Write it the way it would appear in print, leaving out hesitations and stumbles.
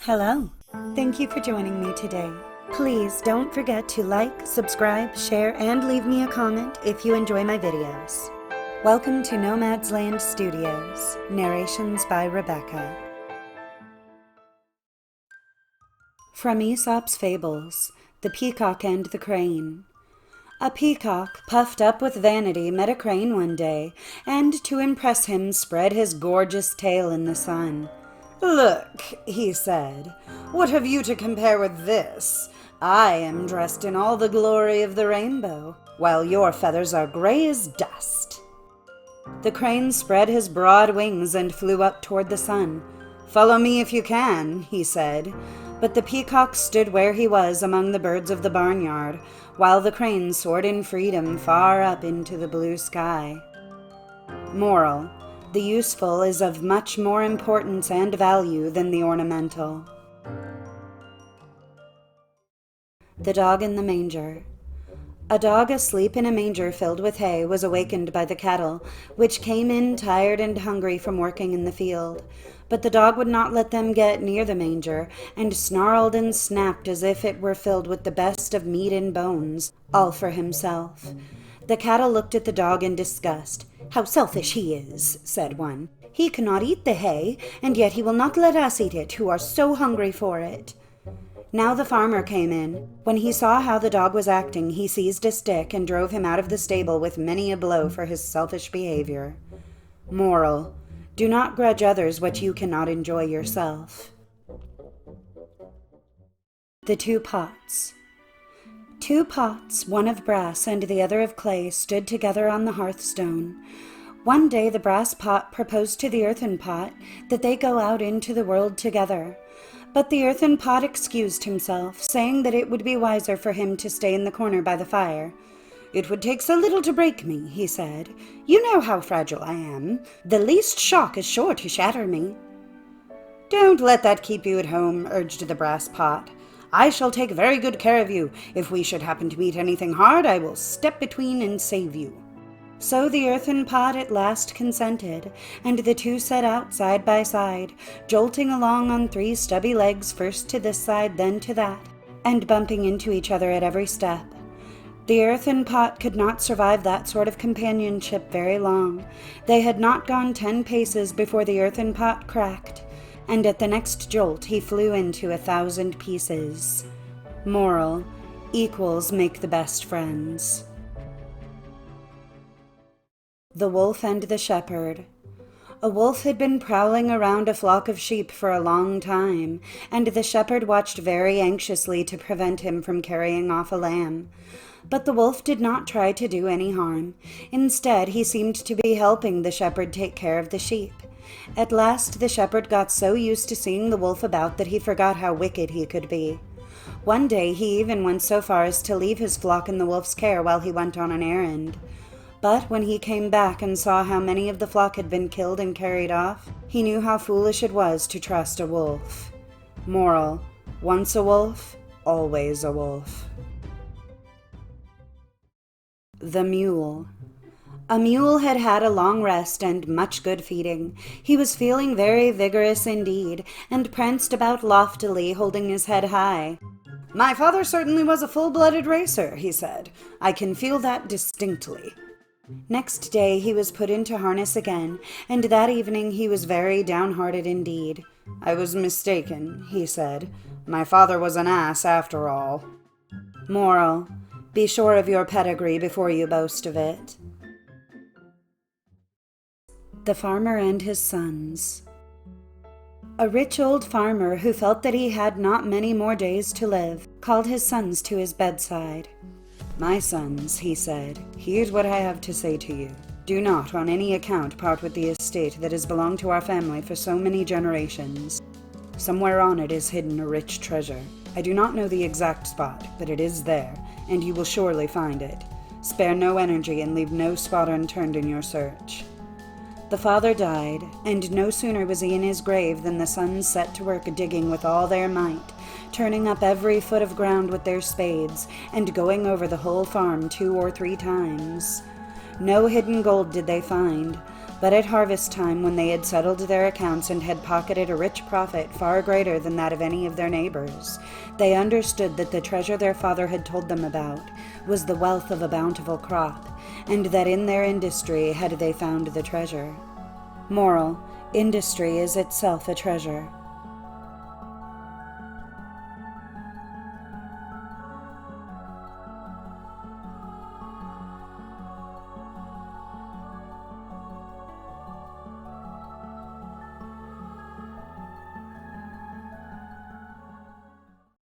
Hello. Thank you for joining me today. Please don't forget to like, subscribe, share, and leave me a comment if you enjoy my videos. Welcome to Nomad's Land Studios. Narrations by Rebecca. From Aesop's Fables, The Peacock and the Crane. A peacock, puffed up with vanity, met a crane one day, and to impress him spread his gorgeous tail in the sun. "Look," he said, "what have you to compare with this? I am dressed in all the glory of the rainbow, while your feathers are gray as dust." The crane spread his broad wings and flew up toward the sun. "Follow me if you can," he said. But the peacock stood where he was among the birds of the barnyard, while the crane soared in freedom far up into the blue sky. Moral: the useful is of much more importance and value than the ornamental. The Dog in the Manger. A dog asleep in a manger filled with hay was awakened by the cattle, which came in tired and hungry from working in the field. But the dog would not let them get near the manger, and snarled and snapped as if it were filled with the best of meat and bones, all for himself. The cattle looked at the dog in disgust. "How selfish he is," said one. "He cannot eat the hay, and yet he will not let us eat it, who are so hungry for it." Now the farmer came in. When he saw how the dog was acting, he seized a stick and drove him out of the stable with many a blow for his selfish behavior. Moral: do not grudge others what you cannot enjoy yourself. The Two Pots. Two pots, one of brass and the other of clay, stood together on the hearthstone. One day the brass pot proposed to the earthen pot that they go out into the world together. But the earthen pot excused himself, saying that it would be wiser for him to stay in the corner by the fire. "It would take so little to break me," he said. "You know how fragile I am. The least shock is sure to shatter me." "Don't let that keep you at home," urged the brass pot. "I shall take very good care of you. If we should happen to meet anything hard, I will step between and save you." So the earthen pot at last consented, and the two set out side by side, jolting along on three stubby legs, first to this side, then to that, and bumping into each other at every step. The earthen pot could not survive that sort of companionship very long. They had not gone 10 paces before the earthen pot cracked, and at the next jolt he flew into 1,000 pieces. Moral: equals make the best friends. The Wolf and the Shepherd. A wolf had been prowling around a flock of sheep for a long time, and the shepherd watched very anxiously to prevent him from carrying off a lamb. But the wolf did not try to do any harm. Instead, he seemed to be helping the shepherd take care of the sheep. At last the shepherd got so used to seeing the wolf about that he forgot how wicked he could be. One day he even went so far as to leave his flock in the wolf's care while he went on an errand. But when he came back and saw how many of the flock had been killed and carried off, he knew how foolish it was to trust a wolf. Moral: once a wolf, always a wolf. The Mule. A mule had had a long rest and much good feeding. He was feeling very vigorous indeed, and pranced about loftily, holding his head high. "My father certainly was a full-blooded racer," he said. "I can feel that distinctly." Next day he was put into harness again, and that evening he was very downhearted indeed. "I was mistaken," he said. "My father was an ass after all." Moral: be sure of your pedigree before you boast of it. The Farmer and His Sons. A rich old farmer, who felt that he had not many more days to live, called his sons to his bedside. "My sons," he said, "here's what I have to say to you. Do not on any account part with the estate that has belonged to our family for so many generations. Somewhere on it is hidden a rich treasure. I do not know the exact spot, but it is there, and you will surely find it. Spare no energy and leave no spot unturned in your search." The father died, and no sooner was he in his grave than the sons set to work digging with all their might, turning up every foot of ground with their spades, and going over the whole farm 2 or 3 times. No hidden gold did they find, But at harvest time, when they had settled their accounts and had pocketed a rich profit far greater than that of any of their neighbors, they understood that the treasure their father had told them about was the wealth of a bountiful crop, and that in their industry had they found the treasure. Moral: industry is itself a treasure.